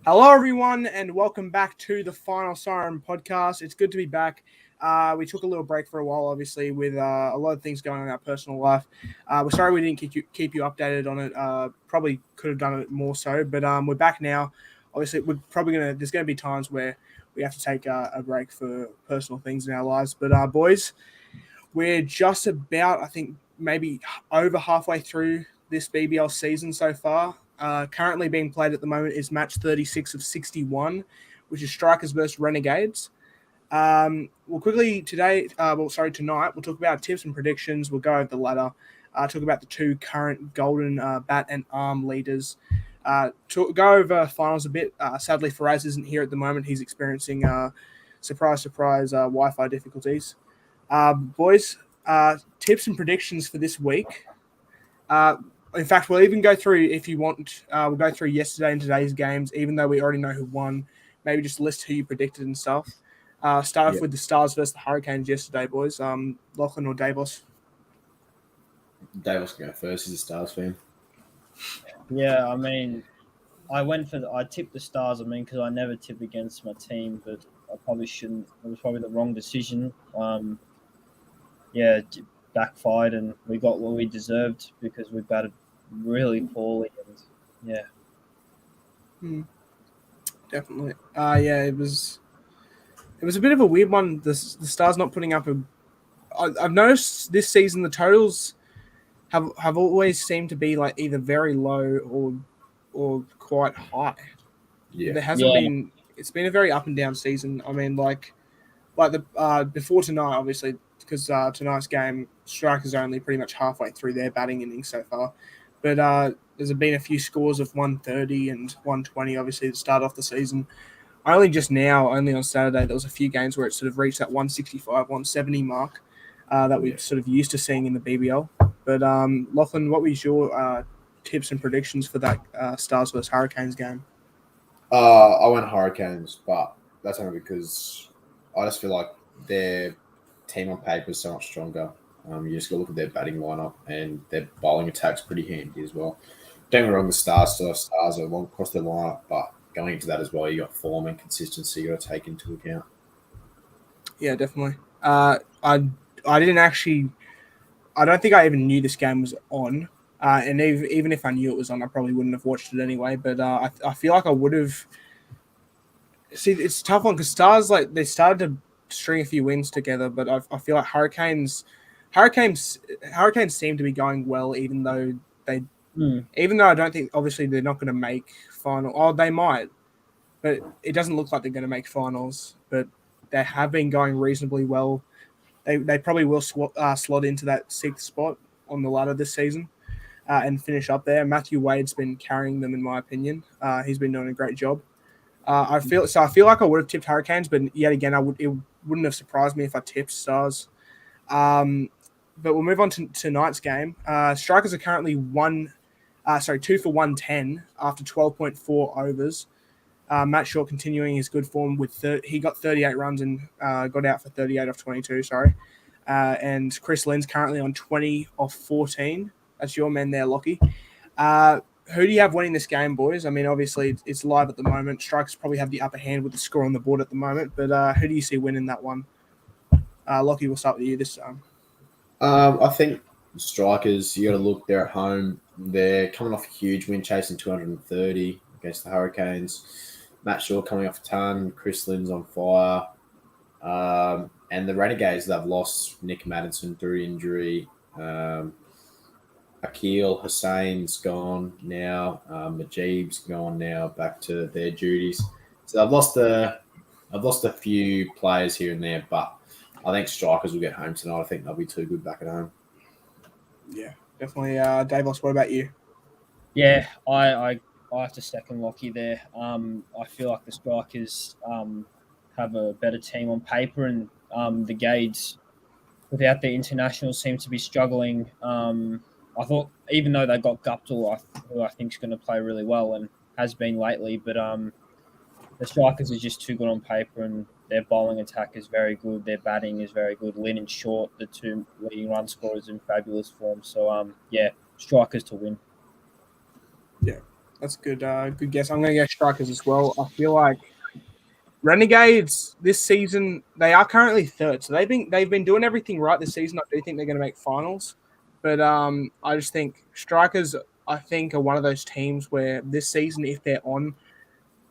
Hello, everyone, and welcome back to the Final Siren podcast. It's good to be back. We took a little break for a while, obviously, with a lot of things going on in our personal life. We're sorry we didn't keep you updated on it. Probably could have done it more so, but we're back now. Obviously, there's gonna be times where we have to take a break for personal things in our lives. But boys, we're just about, I think, maybe over halfway through this BBL season so far. Currently being played at the moment is match 36 of 61, which is Strikers versus Renegades. We'll quickly tonight, we'll talk about tips and predictions. We'll go over the ladder, talk about the two current golden bat and arm leaders. Go over finals a bit. Sadly, Faraz isn't here at the moment. He's experiencing surprise, Wi-Fi difficulties. Boys, tips and predictions for this week. In fact, we'll even go through, if you want, we'll go through yesterday and today's games, even though we already know who won. Maybe just list who you predicted and stuff. Start off with the Stars versus the Hurricanes yesterday, boys. Lachlan or Davos? Davos can go first. He's a Stars fan. Yeah, I mean, I tipped the Stars. I mean, because I never tip against my team, but I probably shouldn't. It was probably the wrong decision. Backfired, and we got what we deserved because we batted really poorly. And Definitely. It was a bit of a weird one. The Stars not putting up I've noticed this season the totals have always seemed to be like either very low or quite high. Yeah, There hasn't been. It's been a very up and down season. I mean, like the before tonight, obviously, because tonight's game, Strikers only pretty much halfway through their batting innings so far. But there's been a few scores of 130 and 120, obviously, to start off the season. Only on Saturday, there was a few games where it sort of reached that 165, 170 mark that we're sort of used to seeing in the BBL. But Lachlan, what was your tips and predictions for that Stars versus Hurricanes game? I went Hurricanes, but that's only because I just feel like their team on paper is so much stronger. You just got to look at their batting lineup, and their bowling attack's pretty handy as well. Don't get me wrong, the Stars are long across their lineup, but going into that as well, you got form and consistency you got to take into account. Yeah, definitely. I didn't actually. I don't think I even knew this game was on. And even if I knew it was on, I probably wouldn't have watched it anyway. But I feel like I would have. See, it's a tough one because Stars they started to string a few wins together, but I feel like Hurricanes seem to be going well, even though I don't think obviously they're not going to make final. Oh, they might, but it doesn't look like they're going to make finals. But they have been going reasonably well. They probably will slot into that sixth spot on the ladder this season and finish up there. Matthew Wade's been carrying them, in my opinion. He's been doing a great job. I feel like I would have tipped Hurricanes, but yet again, it wouldn't have surprised me if I tipped Stars. But we'll move on to tonight's game. Strikers are currently 2 for 110 after 12.4 overs. Matt Shaw continuing his good form he got 38 runs and got out for 38 off 22. Sorry, and Chris Lynn's currently on 20 off 14. That's your man there, Lockie. Who do you have winning this game, boys? I mean, obviously it's live at the moment. Strikers probably have the upper hand with the score on the board at the moment, but who do you see winning that one? Lockie, we'll start with you this time. I think Strikers, you got to look. They're at home. They're coming off a huge win, chasing 230 against the Hurricanes. Matt Shaw coming off a ton. Chris Lynn's on fire. And the Renegades, they've lost Nick Madison through injury. Akil Hussein's gone now. Majib's gone now back to their duties. So I've lost a few players here and there, but I think Strikers will get home tonight. I think they'll be too good back at home. Yeah, definitely. Davos, what about you? Yeah, I have to second Lockie there. I feel like the Strikers have a better team on paper, and the Gades, without their internationals, seem to be struggling. I thought, even though they got Guptill, who I think is going to play really well and has been lately, but the Strikers are just too good on paper, and their bowling attack is very good. Their batting is very good. Lynn and Short, the two leading run scorers, in fabulous form. So, Strikers to win. Yeah. That's good. Good guess. I'm going to go strikers as well. I feel like Renegades this season, they are currently third, so they've been doing everything right this season. I do think they're going to make finals, but I just think strikers, I think, are one of those teams where this season, if they're on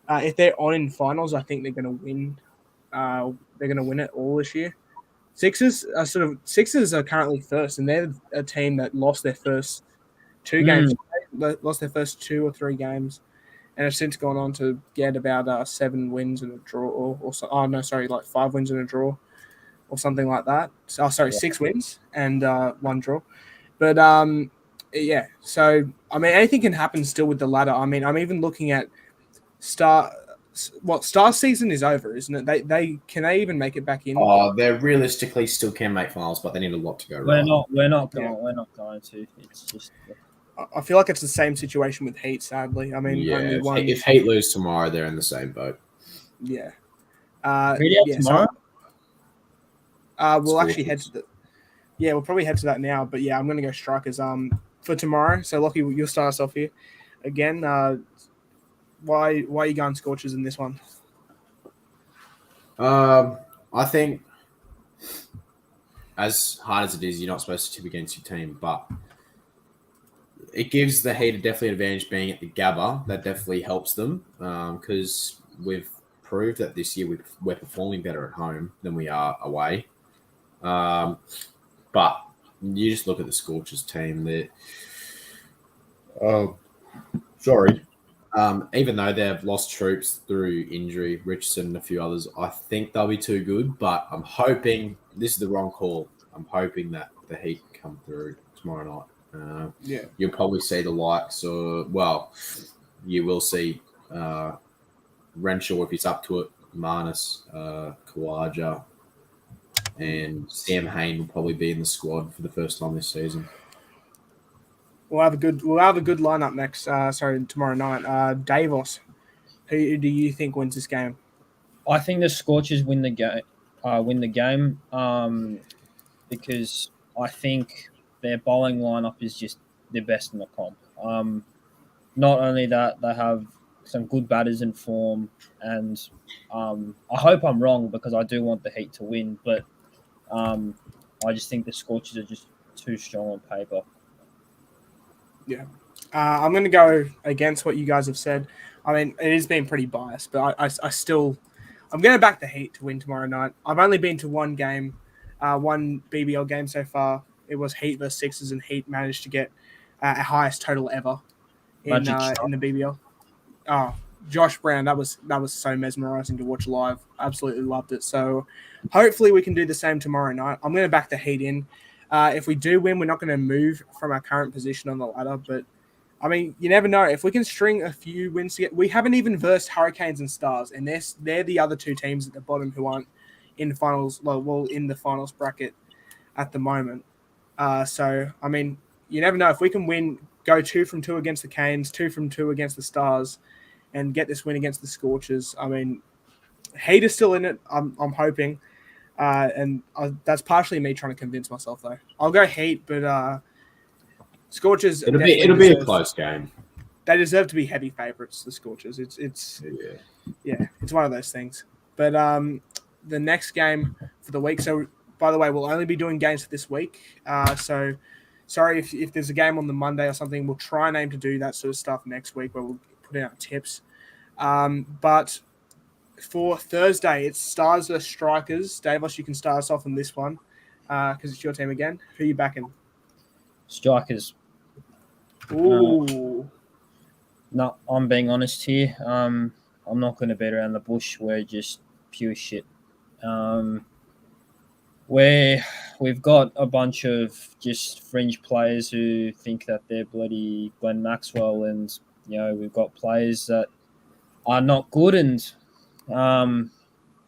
in finals, I think they're going to win. They're going to win it all this year. Sixers are currently first, and they're a team that lost their first two games, lost their first 2 or 3 games, and have since gone on to get about 7 wins and a draw, like 5 wins and a draw, or something like that. So, 6 wins and 1 draw. But yeah. So I mean, anything can happen still with the ladder. I mean, I'm even looking at Star season is over, isn't it? Can they even make it back in? They realistically still can make finals, but they need a lot to go right. We're not going to. It's just. I feel like it's the same situation with Heat, sadly. I mean, only one. If Heat lose tomorrow, they're in the same boat. Yeah. Tomorrow? We'll actually head to the. Yeah, we'll probably head to that now. But yeah, I'm going to go strikers for tomorrow. So Lockie, you'll start us off here again. Why are you going Scorchers in this one? I think as hard as it is, you're not supposed to tip against your team, but it gives the Heat definitely an advantage being at the Gabba. That definitely helps them because we've proved that this year we're performing better at home than we are away. But you just look at the Scorchers team. Even though they've lost troops through injury, Richardson and a few others, I think they'll be too good. But I'm hoping this is the wrong call. I'm hoping that the Heat come through tomorrow night. You'll probably see the likes you will see Renshaw if he's up to it, Marnus, Kawaja, and Sam Hain will probably be in the squad for the first time this season. We'll have a good lineup next. Tomorrow night. Davos, who do you think wins this game? I think the Scorchers win the game. Because I think their bowling lineup is just the best in the comp. Not only that, they have some good batters in form, and I hope I'm wrong because I do want the Heat to win, but I just think the Scorchers are just too strong on paper. Yeah. I'm going to go against what you guys have said. I mean, it has been pretty biased, but I'm going to back the Heat to win tomorrow night. I've only been to one game, one BBL game so far. It was Heat versus Sixers, and Heat managed to get a highest total ever in the BBL. Oh, Josh Brown, that was so mesmerizing to watch live. Absolutely loved it. So hopefully we can do the same tomorrow night. I'm going to back the Heat in. If we do win, we're not going to move from our current position on the ladder. But, I mean, you never know. If we can string a few wins together, we haven't even versed Hurricanes and Stars, and they're the other 2 teams at the bottom who aren't in the finals. Well, in the finals bracket at the moment. So, I mean, you never know. If we can win, go 2 from 2 against the Canes, 2 from 2 against the Stars, and get this win against the Scorchers. I mean, Heat is still in it. I'm hoping. That's partially me trying to convince myself, though. I'll go Heat, but Scorchers. It'll be a close game. They deserve to be heavy favorites. The Scorchers. It's one of those things. But the next game for the week. So, by the way, we'll only be doing games for this week. So, sorry if there's a game on the Monday or something. We'll try and aim to do that sort of stuff next week, where we'll put out tips. But for Thursday, it's Stars versus Strikers. Davos, you can start us off on this one because it's your team again. Who are you backing? Strikers. Ooh. No, I'm being honest here. I'm not going to beat around the bush. We're just pure shit. We've got a bunch of just fringe players who think that they're bloody Glenn Maxwell, and we've got players that are not good, and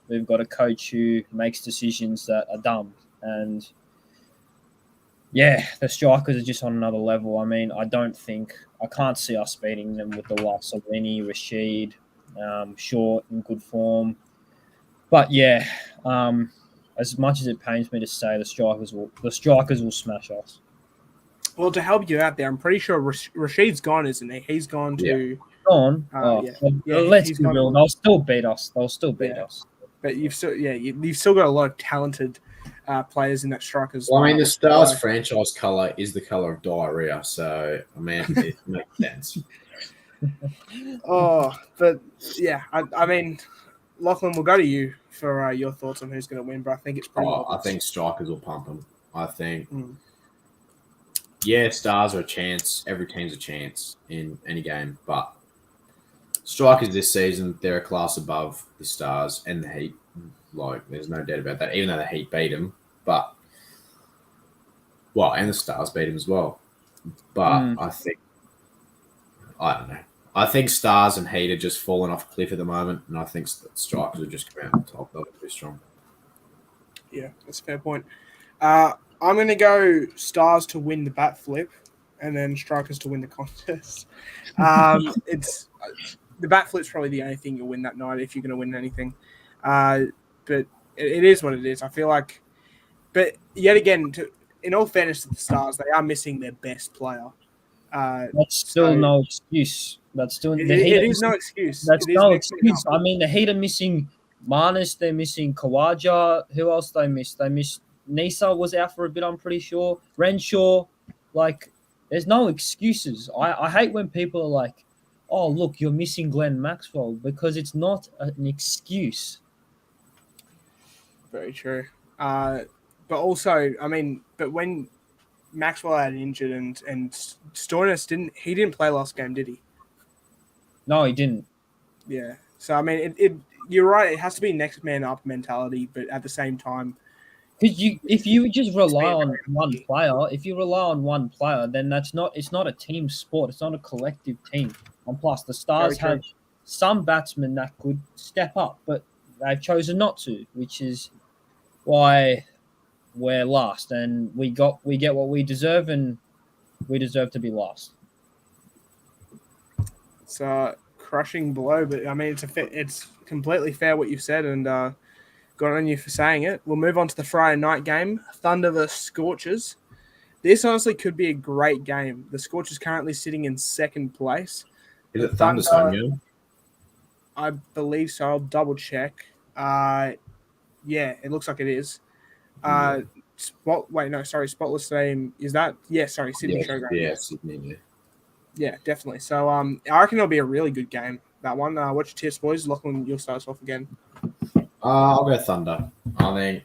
we've got a coach who makes decisions that are dumb. And the Strikers are just on another level. I mean, I can't see us beating them with the likes of Lenny, Rashid, Short in good form. But as much as it pains me to say, the Strikers will smash us. Well, to help you out there, I'm pretty sure Rashid's gone, isn't he? He's gone to gone. Let's he's be gone. real. They'll still beat us. But you've still got a lot of talented players in that strikers. Well, I mean, the Stars So, franchise color is the color of diarrhea, so I mean, it makes sense. but yeah, I mean, Lachlan, we'll go to you for your thoughts on who's going to win, but I think it's pretty obvious. I think Strikers will pump them. I think, Mm. yeah, Stars are a chance. Every team's a chance in any game, but Strikers this season, they're a class above the Stars and the Heat. Like, there's no doubt about that, even though the Heat beat them. But, well, and the Stars beat them as well. But I don't know. I think Stars and Heat are just falling off a cliff at the moment, and I think Strikers will just come out on top. They'll be strong. Yeah, that's a fair point. I'm going to go Stars to win the bat flip, and then Strikers to win the contest. It's the bat flip's probably the only thing you'll win that night if you're going to win anything. But it is what it is. I feel like, but yet again, in all fairness to the Stars, they are missing their best player. That's still no excuse. That's still it is no excuse. That's no excuse. I mean, the Heat are missing Marnus. They're missing Kawaja. Who else they missed? They missed Nisa was out for a bit. I'm pretty sure Renshaw. Like, there's no excuses. I hate when people are like, "Oh, look, you're missing Glenn Maxwell," because it's not an excuse. Very true. But also, I mean, but when Maxwell had injured and Stoinis didn't play last game, did he? No, he didn't. Yeah. So I mean, you're right. It has to be next man up mentality, but at the same time, because if you just rely on one player, then it's not a team sport. It's not a collective team. And plus, the Stars have some batsmen that could step up, but they've chosen not to, which is why we're last, and we get what we deserve, and we deserve to be last. It's a crushing blow, but I mean, it's completely fair what you've said, and good on you for saying it. We'll move on to the Friday night game, Thunder vs Scorchers. This honestly could be a great game. The Scorchers currently sitting in second place. Is it Thunder's home game? I believe so. I'll double check. Yeah, it looks like it is. Spotless Stadium. Is that? Yeah, sorry, Sydney Showground. Yeah, Sydney. Yeah. Yeah, definitely. So I reckon it'll be a really good game, that one. What's your tips, boys? Lachlan, you'll start us off again. I'll go Thunder. I think,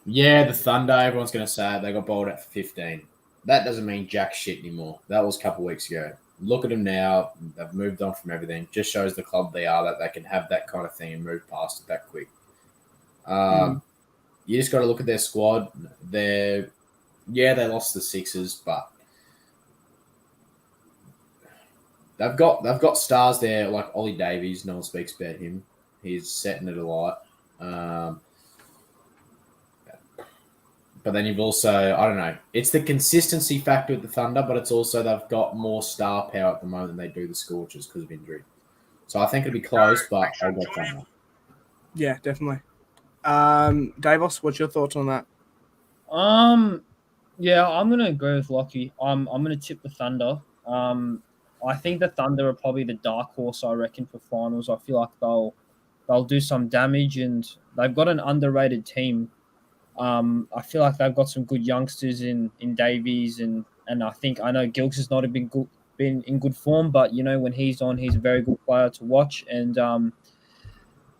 yeah, the Thunder, everyone's going to say it. They got bowled at 15. That doesn't mean jack shit anymore. That was a couple of weeks ago. Look at them now. They've moved on from everything. Just shows the club they are, that they can have that kind of thing and move past it that quick. You just got to look at their squad. They lost the Sixers, but they've got stars there like Ollie Davies. No one speaks about him. He's setting it alight. But then you've also, I don't know, it's the consistency factor with the Thunder, but it's also they've got more star power at the moment than they do the Scorchers because of injury. So I think it'll be close, but I'll go Thunder. Yeah, definitely. Davos, what's your thoughts on that? Yeah, I'm gonna agree with Lockie. I'm gonna tip the Thunder. I think the Thunder are probably the dark horse, I reckon, for finals. I feel like they'll do some damage, and they've got an underrated team. I feel like they've got some good youngsters in Davies, and I know Gilks has not been in good form, but you know when he's on, he's a very good player to watch. And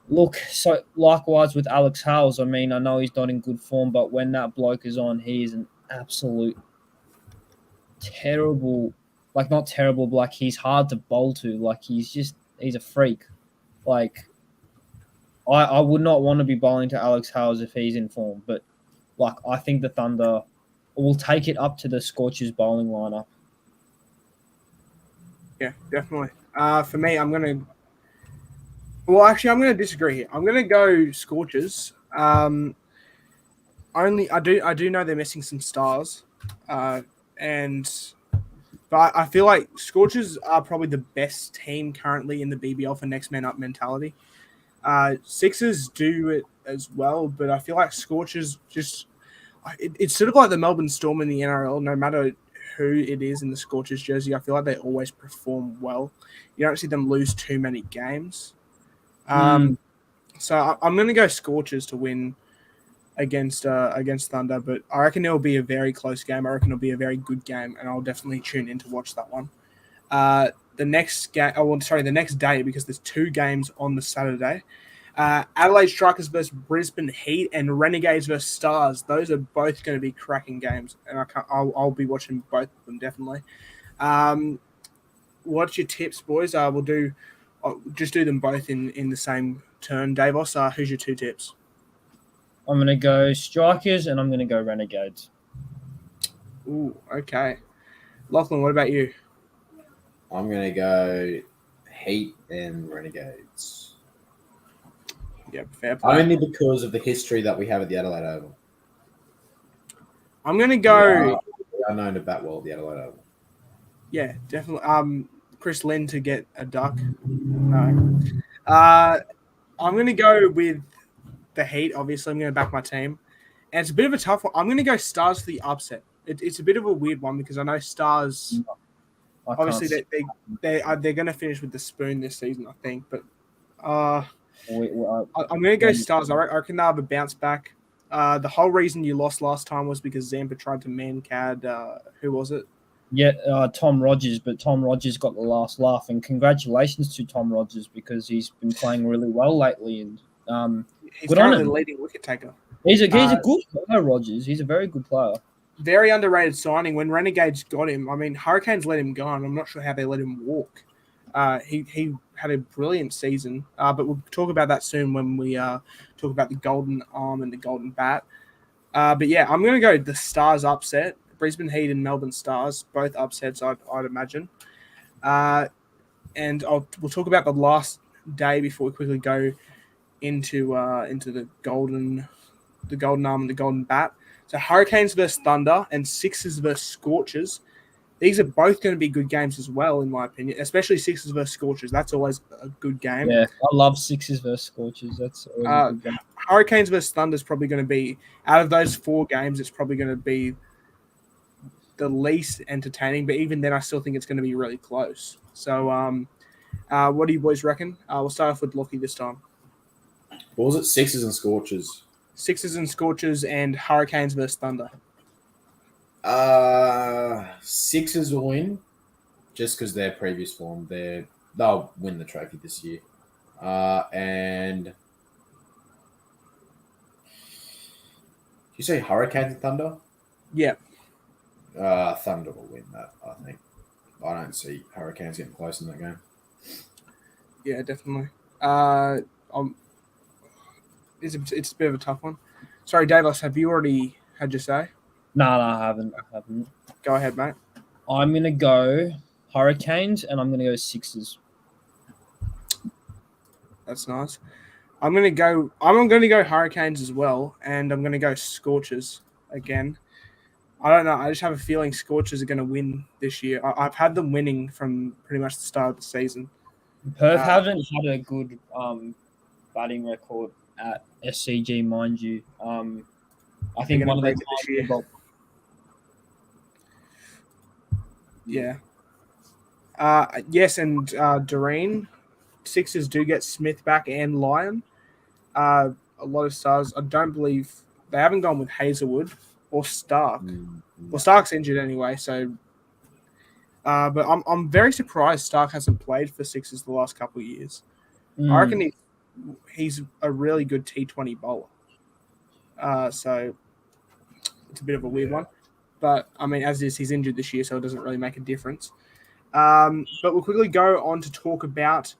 look, so likewise with Alex Hales. I mean, I know he's not in good form, but when that bloke is on, he is an absolute terrible, like not terrible, but like he's hard to bowl to. Like he's a freak. Like I would not want to be bowling to Alex Hales if he's in form, but like I think the Thunder will take it up to the Scorchers bowling lineup. Yeah, definitely. For me, I'm gonna disagree here. I'm gonna go Scorchers. I do know they're missing some stars, but I feel like Scorchers are probably the best team currently in the BBL for next man up mentality. Sixers do it as well, but I feel like Scorchers it's sort of like the Melbourne Storm in the NRL. No matter who it is in the Scorchers jersey, I feel like they always perform well. You don't see them lose too many games. So I'm going to go Scorchers to win against Thunder, but I reckon it'll be a very close game. I reckon it'll be a very good game, and I'll definitely tune in to watch that one. The next day, because there's 2 games on the Saturday. Adelaide Strikers versus Brisbane Heat and Renegades versus Stars. Those are both going to be cracking games, and I'll be watching both of them definitely. What's your tips, boys? I'll just do them both in the same turn. Davos, who's your 2 tips? I'm going to go Strikers and I'm going to go Renegades. Ooh, okay. Lachlan, what about you? I'm going to go Heat and Renegades. Yeah, fair play. Only because of the history that we have at the Adelaide Oval. I'm going to go... We are known to bat well at the Adelaide Oval. Yeah, definitely. Chris Lynn to get a duck. No. I'm going to go with the Heat. Obviously, I'm going to back my team. And it's a bit of a tough one. I'm going to go Stars for the upset. It's a bit of a weird one because I know Stars... Obviously, they're going to finish with the spoon this season, I think. But I'm going to go Stars. I reckon they'll have a bounce back. The whole reason you lost last time was because Zampa tried to man-cad. Who was it? Yeah, Tom Rogers. But Tom Rogers got the last laugh. And congratulations to Tom Rogers because he's been playing really well lately. And he's currently the leading wicket taker. He's a good player, Rogers. He's a very good player. Very underrated signing. When Renegades got him, I mean, Hurricanes let him go, and I'm not sure how they let him walk. He had a brilliant season, but we'll talk about that soon when we talk about the golden arm and the golden bat. But yeah, I'm going to go the Stars upset. Brisbane Heat and Melbourne Stars, both upsets, I'd imagine. And we'll talk about the last day before we quickly go into the golden arm and the golden bat. So Hurricanes versus Thunder and Sixers versus Scorchers. These are both going to be good games as well, in my opinion, especially Sixers versus Scorchers. That's always a good game. Yeah, I love Sixers versus Scorchers. That's always a good game. Hurricanes versus Thunder is probably going to be, out of those 4 games, it's probably going to be the least entertaining. But even then, I still think it's going to be really close. So what do you boys reckon? We'll start off with Lockie this time. What was it? Sixers and Scorchers? Sixers and Scorchers and Hurricanes versus Thunder. Sixers will win just because their previous form. They'll win the trophy this year. And you say Hurricanes and Thunder? Yeah. Thunder will win that, I think. I don't see Hurricanes getting close in that game. Yeah, definitely. It's a bit of a tough one. Sorry, Davos, have you already had your say? No, I haven't. Go ahead, mate. I'm going to go Hurricanes and I'm going to go Sixers. That's nice. I'm going to go Hurricanes as well, and I'm going to go Scorchers again. I don't know. I just have a feeling Scorchers are going to win this year. I've had them winning from pretty much the start of the season. Perth haven't had a good batting record at SCG, mind you. I think one of the this year. Yeah. Yes, and Doreen. Sixers do get Smith back and Lyon. A lot of Stars. I don't believe they haven't gone with Hazelwood or Stark. Well, Stark's injured anyway, so. But I'm very surprised Stark hasn't played for Sixers the last couple of years. I reckon he's a really good T20 bowler. So it's a bit of a weird one. But, I mean, as is, he's injured this year, so it doesn't really make a difference. But we'll quickly go on to talk about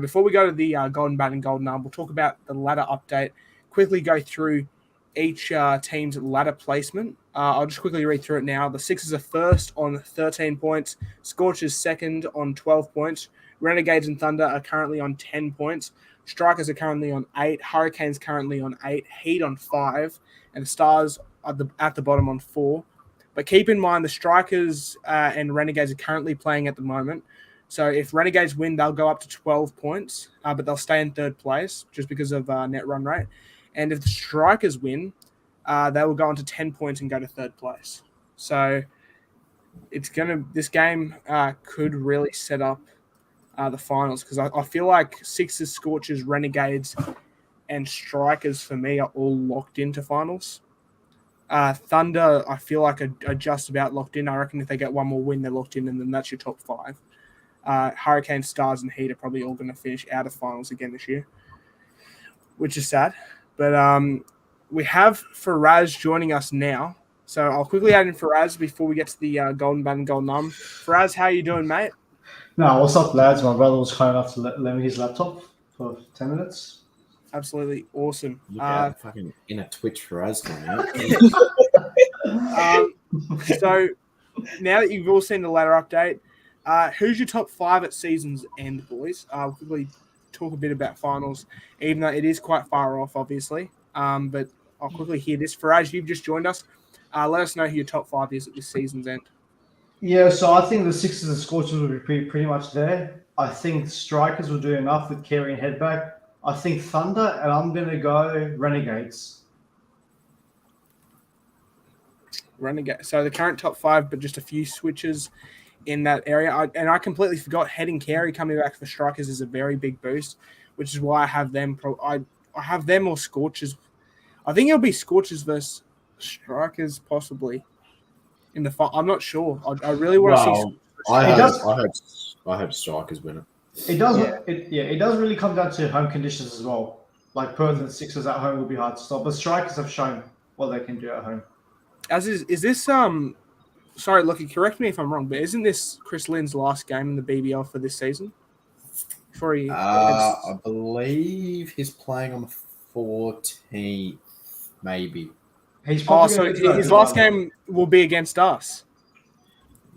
before we go to the Golden Bat and Golden Arm, we'll talk about the ladder update, quickly go through each team's ladder placement. I'll just quickly read through it now. The Sixers are first on 13 points. Scorchers second on 12 points. Renegades and Thunder are currently on 10 points. Strikers are currently on 8. Hurricanes currently on 8. Heat on 5. And Stars at the bottom on 4. But keep in mind the Strikers and Renegades are currently playing at the moment. So if Renegades win, they'll go up to 12 points, but they'll stay in third place just because of net run rate. And if the Strikers win, they will go on to 10 points and go to third place. So This game could really set up the finals because I feel like Sixers, Scorchers, Renegades, and Strikers for me are all locked into finals. Thunder, I feel like are just about locked in. I reckon if they get one more win, they're locked in, and then that's your top five. Hurricane, Stars, and Heat are probably all going to finish out of finals again this year, which is sad. But we have Faraz joining us now. So I'll quickly add in Faraz before we get to the Golden Bat and Golden Arm. Faraz, how you doing, mate? No, what's up, lads? My brother was kind enough to lend me his laptop for 10 minutes. Absolutely awesome. Yeah, fucking in a Twitch for us, man. So now that you've all seen the ladder update, who's your top five at season's end, boys? We'll quickly talk a bit about finals, even though it is quite far off, obviously. But I'll quickly hear this. Faraz, you've just joined us. Let us know who your top five is at this season's end. Yeah, so I think the Sixers and Scorchers will be pretty much there. I think Strikers will do enough with Carey and Headback. I think Thunder, and I'm going to go Renegades. Renegade. So the current top five, but just a few switches in that area. I completely forgot Head and Carey coming back for Strikers is a very big boost, which is why I have them. I have them or Scorchers. I think it'll be Scorchers versus Strikers possibly in the. I'm not sure. I really want to see. I hope Strikers win it. It does. Yeah. It does really come down to home conditions as well. Like Perth and Sixers at home will be hard to stop, but Strikers have shown what they can do at home. Is this Sorry, Lucky, correct me if I'm wrong, but isn't this Chris Lynn's last game in the BBL for this season? I believe he's playing on the 14th, maybe. His last game will be against us.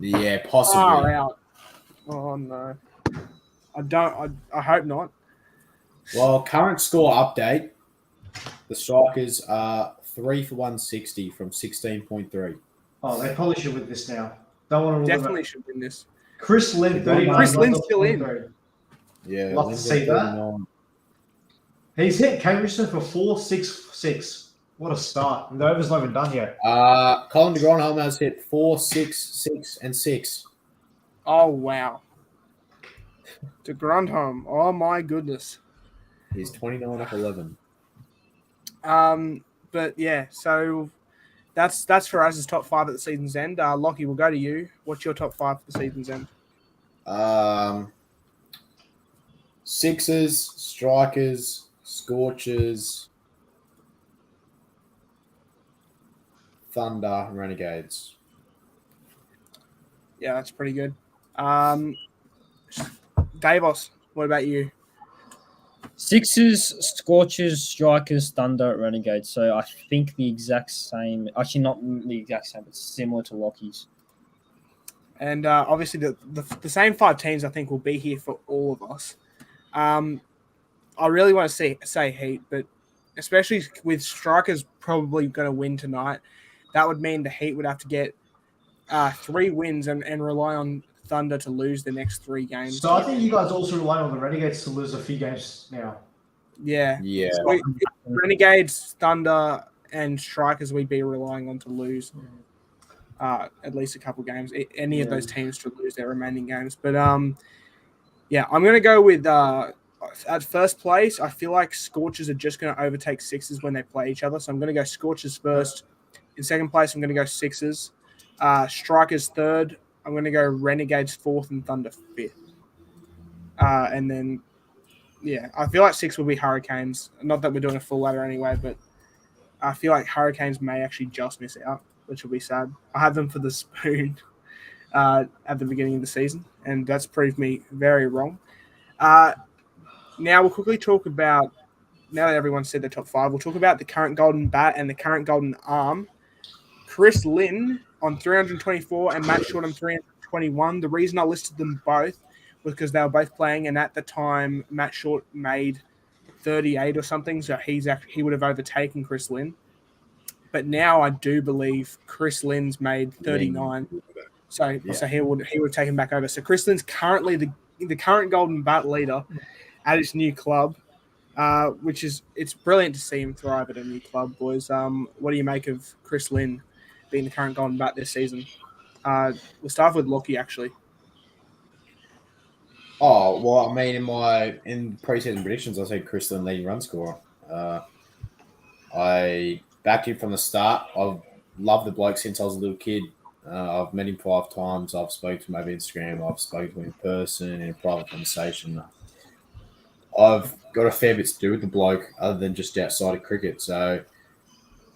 Yeah, possibly. Oh no. I hope not. Well, current score update. The Strikers are 3 for 160 from 16.3. Oh, they probably should win this now. Don't want to definitely should win this. Chris Lynn, 39. Chris Lynn's still in. Yeah, love to see that. He's hit Cambridgestone for 4-6-6. What a start! And the over's not even done yet. Colin de Grandhomme has hit 4, 6, 6, and 6. Oh wow! De Grandhomme. Oh my goodness. He's 29 off 11. But yeah, so that's for us as top five at the season's end. Lockie, we'll go to you. What's your top five for the season's end? Sixers, Strikers, Scorchers, Thunder, Renegades. Yeah, that's pretty good. Davos, what about you? Sixers, Scorchers, Strikers, Thunder, Renegades. So I think the exact same. Actually, not the exact same, but similar to Lockie's. And obviously, the same five teams I think will be here for all of us. I really want to say Heat, but especially with Strikers probably going to win tonight, that would mean the Heat would have to get 3 wins and rely on Thunder to lose the next 3 games. So I think you guys also rely on the Renegades to lose a few games now. Yeah. So Renegades, Thunder, and Strikers we'd be relying on to lose at least a couple games. Any of those teams to lose their remaining games. But yeah, I'm going to go with at first place. I feel like Scorchers are just going to overtake Sixers when they play each other. So I'm going to go Scorchers first. In second place, I'm going to go Sixers. Strikers third. I'm going to go Renegades fourth and Thunder fifth. And then, yeah, I feel like 6 will be Hurricanes. Not that we're doing a full ladder anyway, but I feel like Hurricanes may actually just miss out, which will be sad. I had them for the spoon at the beginning of the season, and that's proved me very wrong. Now we'll quickly talk about, now that everyone said the top 5, we'll talk about the current Golden Bat and the current Golden Arm. Chris Lynn on 324 and Matt Short on 321. The reason I listed them both was because they were both playing, and at the time Matt Short made 38 or something, so he would have overtaken Chris Lynn. But now I do believe Chris Lynn's made 39, so he would have taken back over. So Chris Lynn's currently the current Golden Bat leader at his new club, which is it's brilliant to see him thrive at a new club, boys. What do you make of Chris Lynn being the current Golden Bat this season? We'll start with Lockie, actually. Oh, well, I mean, in preseason predictions, I said Chris Lynn leading run scorer. I backed him from the start. I've loved the bloke since I was a little kid. I've met him 5 times. I've spoken to him over Instagram. I've spoken to him in person in a private conversation. I've got a fair bit to do with the bloke other than just outside of cricket. So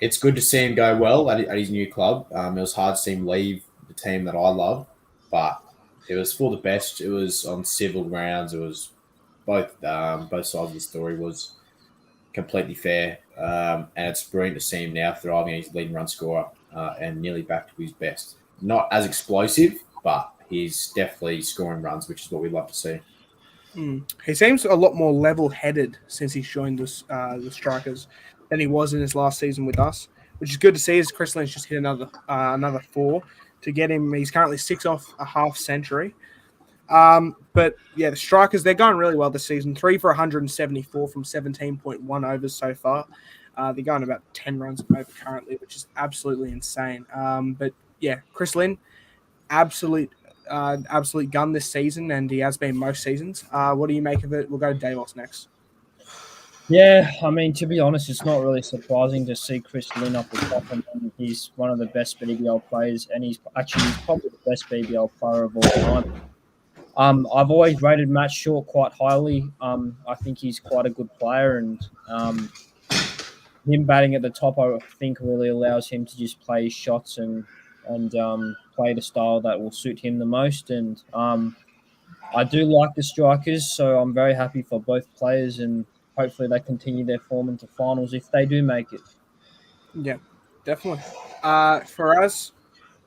it's good to see him go well at his new club. It was hard to see him leave the team that I love, but it was for the best. It was on civil grounds. It was both sides of the story was completely fair, and it's brilliant to see him now thriving. He's leading run scorer and nearly back to his best. Not as explosive, but he's definitely scoring runs, which is what we love to see. He seems a lot more level-headed since he's joined the Strikers than he was in his last season with us, which is good to see. As Chris Lynn's just hit another 4 to get him. He's currently 6 off a half century. But yeah, the Strikers, they're going really well this season. 3 for 174 from 17.1 overs so far. They're going about 10 runs per over currently, which is absolutely insane. But yeah, Chris Lynn, absolute gun this season, and he has been most seasons. What do you make of it? We'll go to Davos next. Yeah, I mean, to be honest, it's not really surprising to see Chris Lynn up the top. I mean, he's one of the best BBL players, and he's probably the best BBL player of all time. I've always rated Matt Short quite highly. I think he's quite a good player, and him batting at the top, I think, really allows him to just play his shots and play the style that will suit him the most. And I do like the Strikers, so I'm very happy for both players, and hopefully they continue their form into finals if they do make it. Yeah, definitely. For us,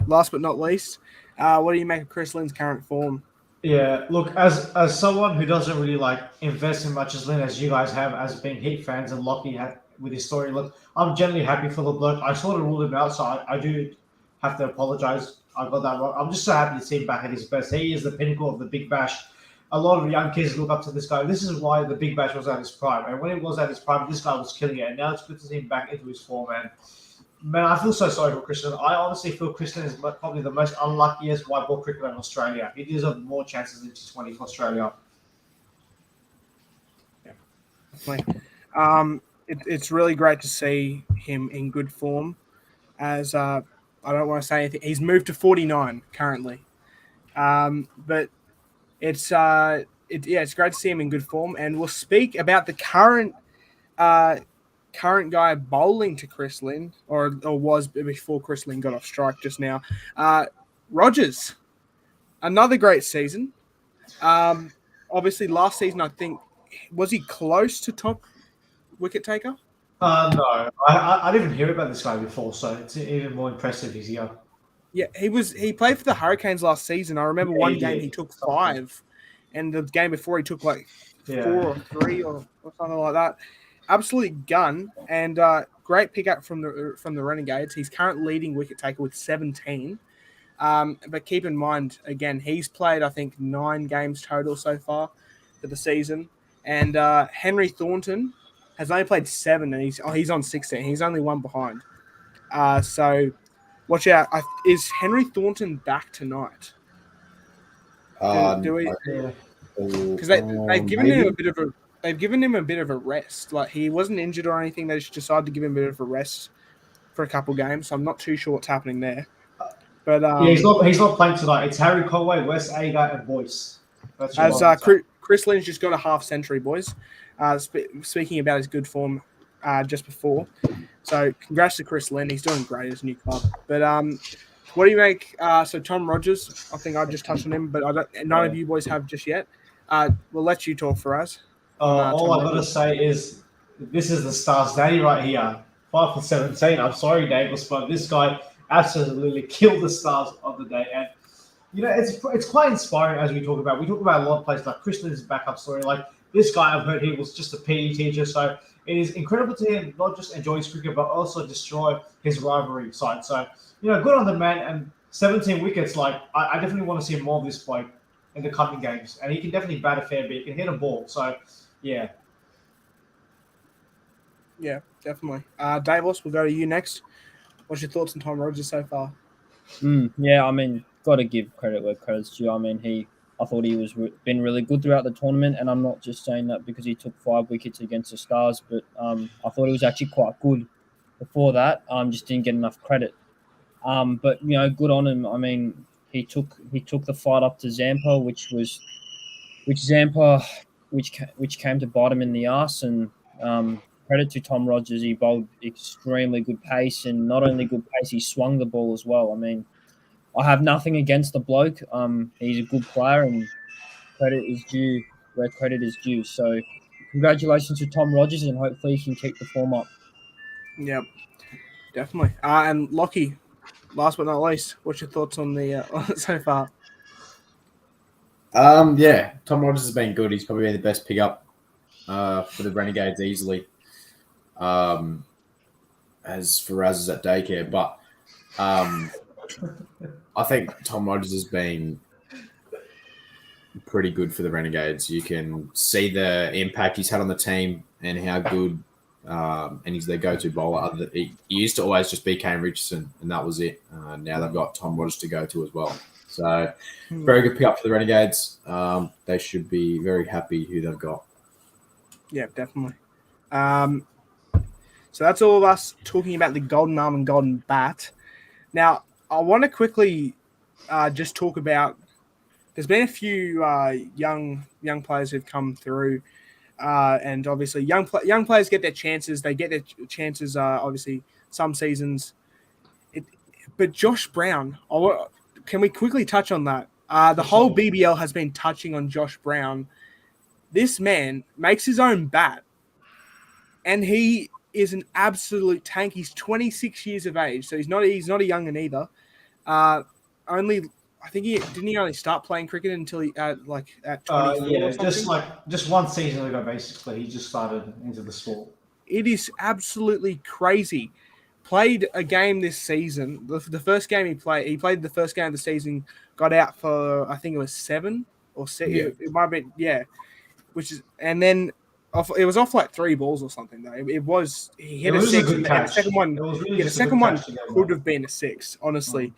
last but not least, what do you make of Chris Lynn's current form? Yeah, look, as someone who doesn't really like invest in much as Lynn as you guys have, as being Heat fans and Lockie had with his story, look, I'm generally happy for the bloke. I sort of ruled him out, so I do have to apologize. I got that wrong. I'm just so happy to see him back at his best. He is the pinnacle of the Big Bash. A lot of young kids look up to this guy. This is why the Big Bash was at his prime. And when it was at his prime, this guy was killing it. And now it's good to see him back into his form, man. Man, I feel so sorry for Christian. I honestly feel Christian is probably the most unluckiest white ball cricketer in Australia. He deserves more chances in T20 for Australia. Yeah, definitely. It's really great to see him in good form. As I don't want to say anything, he's moved to 49 currently. But it's great to see him in good form. And we'll speak about the current guy bowling to Chris Lynn, or was before Chris Lynn got off strike just now. Rogers, another great season. Obviously, last season, I think, was he close to top wicket taker? No, I didn't even hear about this guy before, so it's even more impressive he's here. Yeah, he played for the Hurricanes last season. I remember one game he took 5, and the game before he took like 4 or 3 or something like that. Absolute gun, and great pickup from the Renegades. He's currently leading wicket taker with 17. But keep in mind, again, he's played I think 9 games total so far for the season, and Henry Thornton has only played 7, and he's on 16. He's only 1 behind. So watch out. Is Henry Thornton back tonight? Do we? Because they've given him a bit of a. They've given him a bit of a rest. Like, he wasn't injured or anything. They just decided to give him a bit of a rest for a couple games. So I'm not too sure what's happening there. But yeah, he's not playing tonight. It's Harry Conway, Wes Agar, and Boyce. Chris Lynn's just got a half century, boys. Speaking about his good form just before. So congrats to Chris Lynn. He's doing great at his new club. But what do you make? So Tom Rogers, I think I just touched on him, but none of you boys have just yet. We'll let you talk for us. All I've got to say is this is the Stars Daddy right here. 5 for 17. I'm sorry, Davis, but this guy absolutely killed the Stars of the day. And, it's quite inspiring as we talk about. We talk about a lot of players like Chris Lynn's backup story. Like, this guy, I've heard he was just a PE teacher. So it is incredible to him not just enjoy his cricket, but also destroy his rivalry side. So, good on the man. And 17 wickets, like, I definitely want to see more of this bloke in the coming games. And he can definitely bat a fair bit. He can hit a ball. So, yeah. Yeah, definitely. Davos, we'll go to you next. What's your thoughts on Tom Rogers so far? Yeah, I mean, got to give credit where credit's due. I mean, I thought he was been really good throughout the tournament, and I'm not just saying that because he took 5 wickets against the Stars, but I thought he was actually quite good before that. Just didn't get enough credit. But good on him. I mean, he took the fight up to Zampa, which came to bite him in the ass. And credit to Tom Rogers, he bowled extremely good pace, and not only good pace, he swung the ball as well. I mean, I have nothing against the bloke. He's a good player, and credit is due where credit is due. So, congratulations to Tom Rogers, and hopefully he can keep the form up. Yep, definitely. And Lockie, last but not least, what's your thoughts on the so far? Yeah, Tom Rogers has been good. He's probably been the best pickup for the Renegades easily. As Faraz is at daycare, but I think Tom Rogers has been pretty good for the Renegades. You can see the impact he's had on the team and how good, and he's their go-to bowler. He used to always just be Kane Richardson, and that was it. Now they've got Tom Rogers to go to as well. So very good pick up for the Renegades. They should be very happy who they've got. Yeah, definitely. So that's all of us talking about the Golden Arm and Golden Bat. Now, I want to quickly just talk about. There's been a few young players who've come through, and obviously young players get their chances. They get their chances. Obviously, some seasons. But Josh Brown, can we quickly touch on that? The whole BBL has been touching on Josh Brown. This man makes his own bat, and he is an absolute tank. He's 26 years of age, so he's not a youngin either. I think he only start playing cricket until he at 24 yeah, or something? just one season ago, basically. He just started into the sport. It is absolutely crazy. Played a game this season. The first game he played the first game of the season, got out for, I think it was 7 or 6. Yeah. It might have been, and then it was off like 3 balls or something, though. He hit a 6, and the second one, the second one could have been a 6, honestly.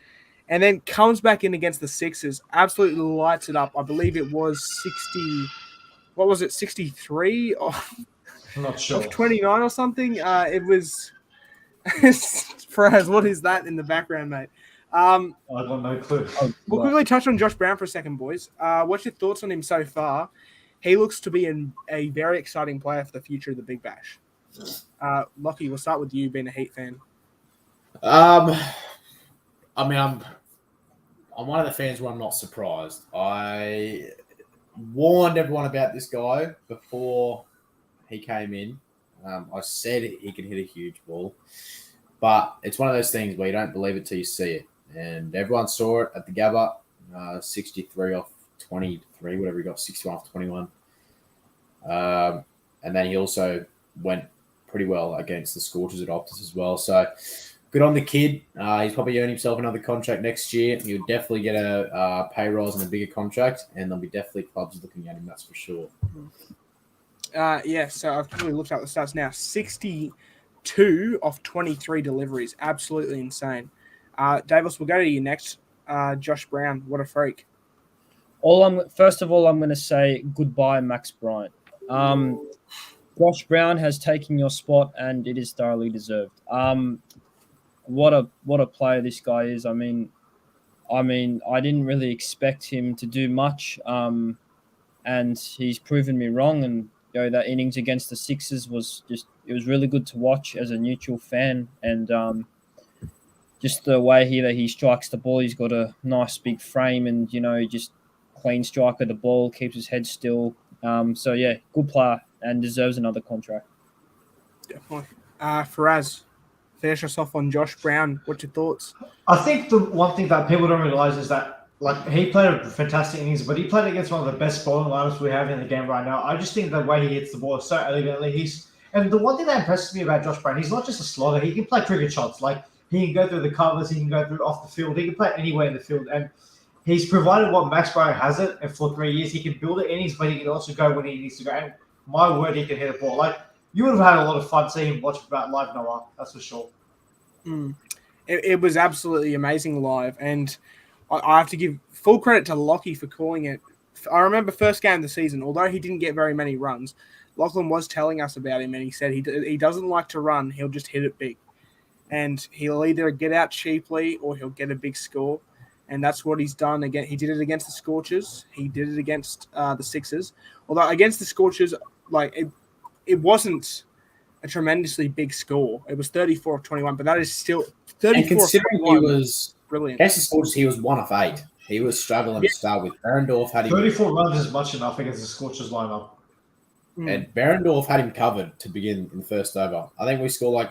And then comes back in against the Sixers, absolutely lights it up. I believe it was 60, what was it, 63? I'm not sure. Off 29 or something. It was, Faraz, what is that in the background, mate? I got no clue. We'll quickly touch on Josh Brown for a second, boys. What's your thoughts on him so far? He looks to be a very exciting player for the future of the Big Bash. Lockie, we'll start with you being a Heat fan. I mean, I'm one of the fans where I'm not surprised. I warned everyone about this guy before he came in. I said he can hit a huge ball, but it's one of those things where you don't believe it till you see it. And everyone saw it at the Gabba, 63 off 23, whatever he got, 61 off 21. And then he also went pretty well against the Scorchers at Optus as well. So good on the kid. He's probably earned himself another contract next year. He'll definitely get a pay rise and a bigger contract, and there'll be definitely clubs looking at him, that's for sure. So I've quickly looked up the stats now. 62 off 23 deliveries. Absolutely insane. Davis, we'll go to you next. Josh Brown, what a freak. First of all, I'm going to say goodbye, Max Bryant. Josh Brown has taken your spot, and it is thoroughly deserved. What a player this guy is. I mean, I didn't really expect him to do much, and he's proven me wrong. And that innings against the Sixers was really good to watch as a neutral fan, and just the way he strikes the ball. He's got a nice big frame, and just clean strike of the ball, keeps his head still. So yeah, good player and deserves another contract. Definitely. Faraz, finish us off on Josh Brown. What's your thoughts? I think the one thing that people don't realize is that he played a fantastic innings, but he played against one of the best bowling lineups we have in the game right now. I just think the way he hits the ball so elegantly. And the one thing that impresses me about Josh Brown, he's not just a slogger. He can play cricket shots. He can go through the covers. He can go through off the field. He can play anywhere in the field. And he's provided what Max Bryant has it. And for 3 years, he can build it innings, but he can also go when he needs to go. And my word, he can hit a ball. You would have had a lot of fun seeing him watch about live Noah. That's for sure. It was absolutely amazing live. And I have to give full credit to Lockie for calling it. I remember first game of the season, although he didn't get very many runs, Lachlan was telling us about him, and he said he doesn't like to run. He'll just hit it big. And he'll either get out cheaply or he'll get a big score. And that's what he's done. Again, he did it against the Scorchers. He did it against the Sixers. Although against the Scorchers, it wasn't a tremendously big score. It was 34 of 21, but that is still 34 And considering of 21. he was Brilliant. against the Scorchers, he was 1 of 8. He was struggling to start with. Berendorf had him. 34 runs is much enough against the Scorchers lineup. And Berendorf had him covered to begin in the first over. I think we scored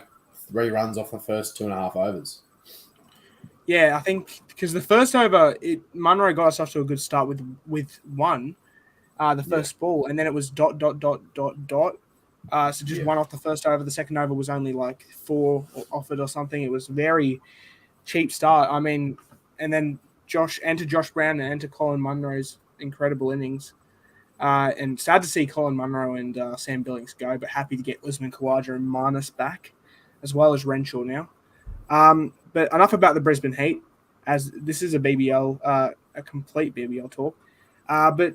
3 runs off the first 2.5 overs. Yeah, I think because the first over, Munro got us off to a good start with one, the first ball, and then it was ... So just one off the first over. The second over was only 4 offered or something. It was very cheap start. I mean, and then Josh Brown and Colin Munro's incredible innings. And sad to see Colin Munro and Sam Billings go, but happy to get Usman Khawaja and Marnus back, as well as Renshaw now. But enough about the Brisbane Heat, as this is a BBL, a complete BBL talk. But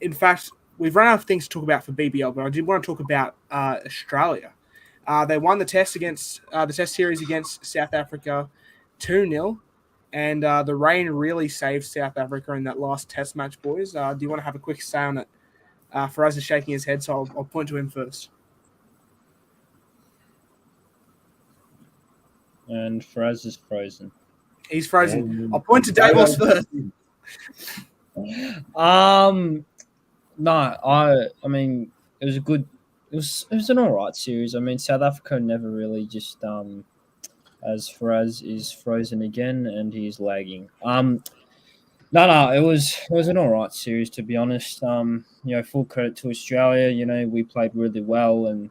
in fact, we've run out of things to talk about for BBL, but I did want to talk about Australia. They won the test series against South Africa 2-0, and the rain really saved South Africa in that last test match, boys. Do you want to have a quick say on it? Faraz is shaking his head, so I'll point to him first. And Faraz is frozen. He's frozen. I'll point to Davos first. No, I mean it was it was an alright series. I mean South Africa never really just as Faraz is frozen again and he's lagging. No, it was an alright series to be honest. Full credit to Australia. We played really well and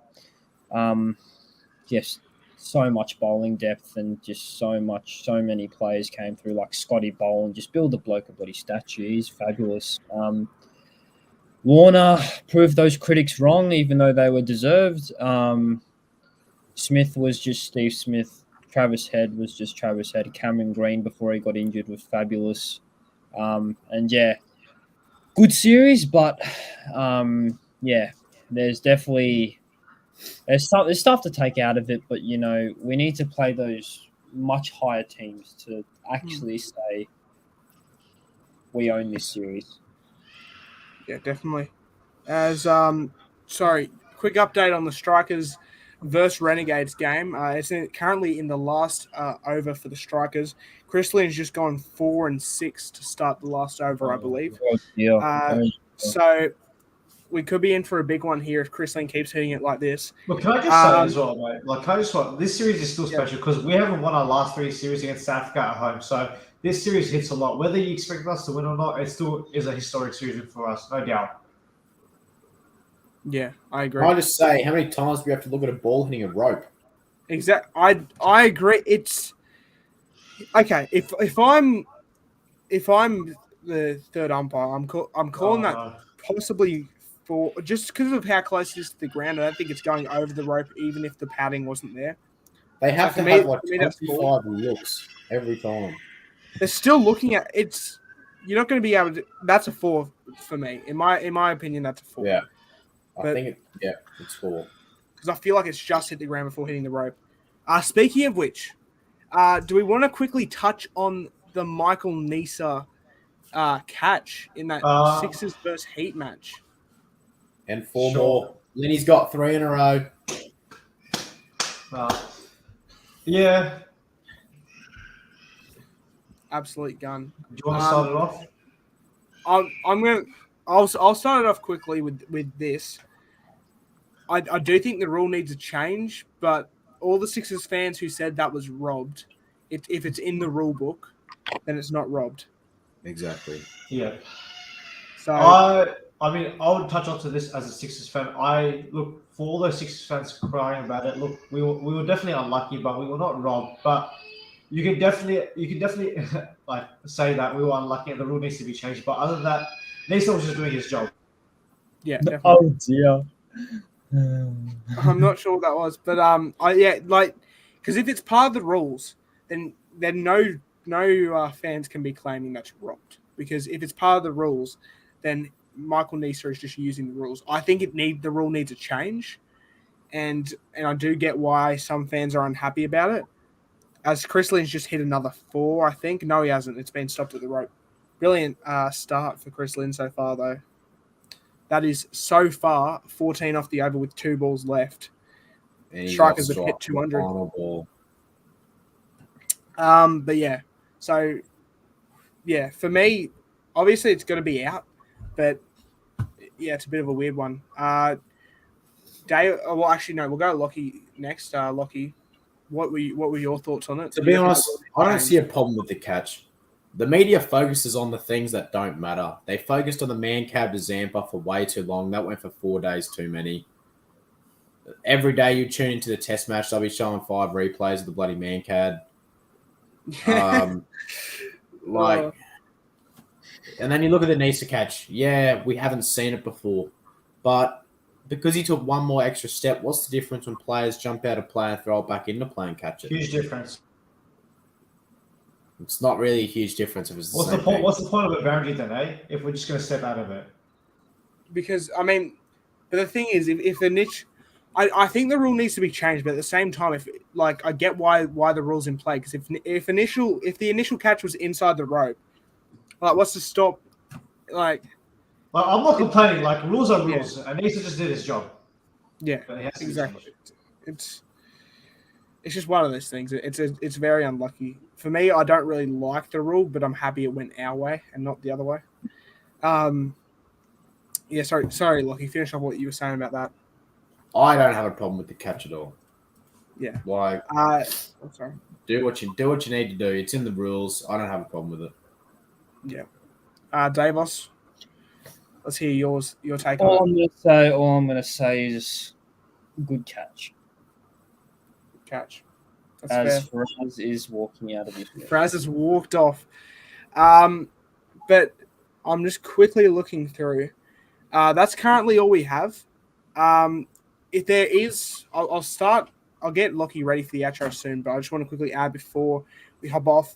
yes, so much bowling depth and just so many players came through like Scotty Bowl and just build the bloke a bloody statue. He's fabulous. Warner proved those critics wrong, even though they were deserved. Smith was just Steve Smith. Travis Head was just Travis Head. Cameron Green before he got injured was fabulous. And yeah, good series, but there's definitely there's stuff to take out of it, but we need to play those much higher teams to actually say we own this series. Yeah, definitely. Quick update on the Strikers versus Renegades game. It's currently in the last over for the Strikers. Chris Lynn's just gone 4 and 6 to start the last over, I believe. So we could be in for a big one here if Chris Lynn keeps hitting it like this. But can I just say as well, mate? This series is still special because we haven't won our last 3 series against South Africa at home. So this series hits a lot. Whether you expect us to win or not, it still is a historic series for us, no doubt. Yeah, I agree. Can I just say, how many times do we have to look at a ball hitting a rope? Exactly. I agree. It's okay. If I'm the third umpire, I'm calling that possibly for just because of how close it is to the ground. I don't think it's going over the rope, even if the padding wasn't there. They have to have 25 looks every time. They're still looking at it's. You're not going to be able to. That's a 4 for me. In my opinion, that's a 4. Yeah, I think it's 4 because I feel like it's just hit the ground before hitting the rope. Speaking of which, do we want to quickly touch on the Michael Nisa catch in that Sixers versus Heat match? And 4 more. Lenny's got 3 in a row. Yeah. Absolute gun. Do you want to start it off? I'll start it off quickly with this. I do think the rule needs a change, but all the Sixers fans who said that was robbed, if it's in the rule book, then it's not robbed. Exactly. Yeah. So I mean, I would touch on to this as a Sixers fan. For all those Sixers fans crying about it, look, we were definitely unlucky, but we were not robbed. But you can definitely like say that we were unlucky and the rule needs to be changed. But other than that, Nisa was just doing his job. Yeah, definitely. Oh dear. I'm not sure what that was, but because if it's part of the rules, then no fans can be claiming that's robbed, because if it's part of the rules, then Michael Nisa is just using the rules. I think the rule needs a change, and I do get why some fans are unhappy about it. As Chris Lynn's just hit another 4, I think. No, he hasn't. It's been stopped at the rope. Brilliant start for Chris Lynn so far, though. That is so far 14 off the over with 2 balls left. Strikers have hit 200. Ball. But yeah, so yeah, for me, obviously it's going to be out, but yeah, it's a bit of a weird one. Dave, well, actually no, we'll go to Lockie next. Lockie, what were your thoughts on it? To be honest, I don't see a problem with the catch. The media focuses on the things that don't matter. They focused on the man cab to Zampa for way too long. That went for 4 days too many. Every day you tune into the test match, they'll be showing 5 replays of the bloody man cab. And then you look at the Nisa catch. Yeah, we haven't seen it before. But because he took one more extra step, what's the difference when players jump out of play and throw it back into play and catch it? Huge difference. It's not really a huge difference if it's the What's same the point? thing. What's the point of a boundary then, eh? If we're just going to step out of it. Because I mean, but the thing is, if the niche, I think the rule needs to be changed. But at the same time, if like I get why the rule's in play, because if the initial catch was inside the rope, like what's to stop? Like I'm not complaining. Like rules are rules, and Nisa just did his job. Yeah, But he has to do exactly. something. It's just one of those things. It's very unlucky. For me, I don't really like the rule, but I'm happy it went our way and not the other way. Yeah, sorry, Lockie. Finish off what you were saying about that. I don't have a problem with the catch at all. Yeah. Like, I'm sorry. do what you need to do. It's in the rules. I don't have a problem with it. Yeah. Davos, let's hear your take All on I'm gonna say is good catch. catch. That's As fair. Faraz is walking out of this. Fraz has walked off. But I'm just quickly looking through. That's currently all we have. If there is, I'll start. I'll get Lockie ready for the outro soon, but I just want to quickly add before we hop off.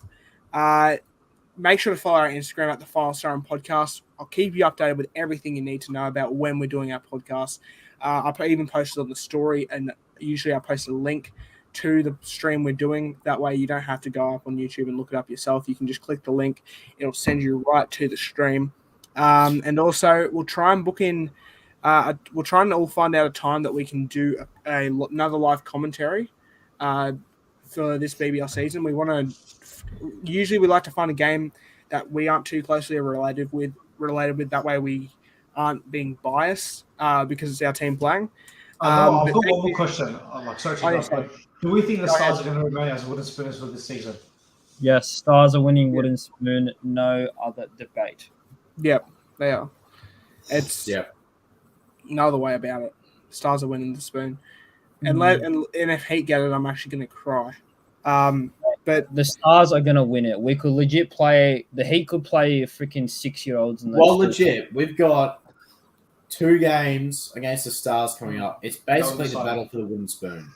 Make sure to follow our Instagram at the Final Siren Podcast. I'll keep you updated with everything you need to know about when we're doing our podcast. I even posted on the story, and usually I post a link to the stream we're doing. That way you don't have to go up on YouTube and look it up yourself. You can just click the link. It'll send you right to the stream. And also, we'll try and book in. We'll try and all find out a time that we can do another live commentary for this BBL season. We want to. Usually, we like to find a game that we aren't too closely related with. That way, we aren't being biased because it's our team playing. I've got one more question. Sorry to interrupt, sorry. but do we think the Stars are going to remain as wooden spooners for this season? Yes, Stars are winning wooden spoon. No other debate. Yep, they are. It's no other way about it. Stars are winning the spoon, and if Heat get it, I'm actually going to cry. But the Stars are going to win it. We could legit play. The Heat could play freaking 6-year-olds. Legit. We've got 2 games against the Stars coming up. It's basically the battle for the wooden spoon.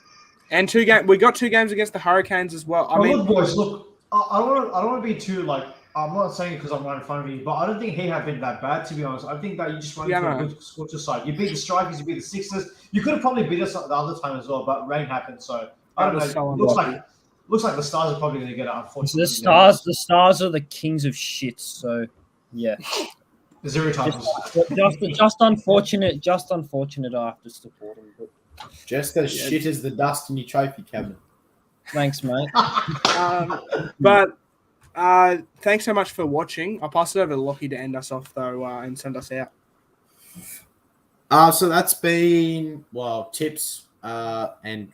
And 2 games. We got 2 games against the Hurricanes as well. Look, boys. Look, I don't want to be too like. I'm not saying it because I'm right in front of you, but I don't think he have been that bad, to be honest. I think that you just run into a good scorcher side. You beat the Strikers, you beat the Sixers. You could have probably beat us the other time as well, but rain happened. So I don't know. Looks like the Stars are probably going to get it. Unfortunately, the Stars are the kings of shit. So yeah, zero times. Just unfortunate. I have to support them. But just as shit as the dust in your trophy cabinet. Thanks, mate. But thanks so much for watching. I'll pass it over to Lockie to end us off, though, and send us out. So that's been, tips and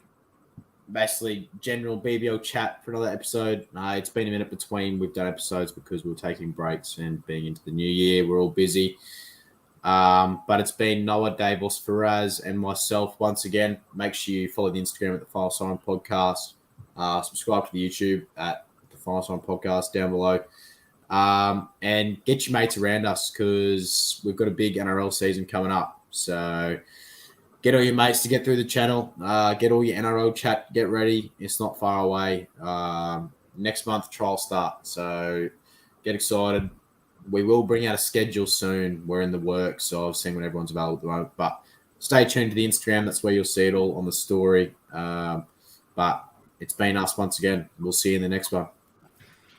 basically general BBL chat for another episode. It's been a minute between we've done episodes because we're taking breaks and being into the new year. We're all busy. But it's been Noah, Davos, Faraz, and myself once again. Make sure you follow the Instagram at the Final Siren Podcast. Subscribe to the YouTube at the Final Siren Podcast down below. And get your mates around us because we've got a big NRL season coming up. So get all your mates to get through the channel. Get all your NRL chat. Get ready. It's not far away. next month trial start. So get excited. We will bring out a schedule soon. We're in the works, so I've seen when everyone's available at the moment. But stay tuned to the Instagram. That's where you'll see it all on the story. But it's been us once again. We'll see you in the next one.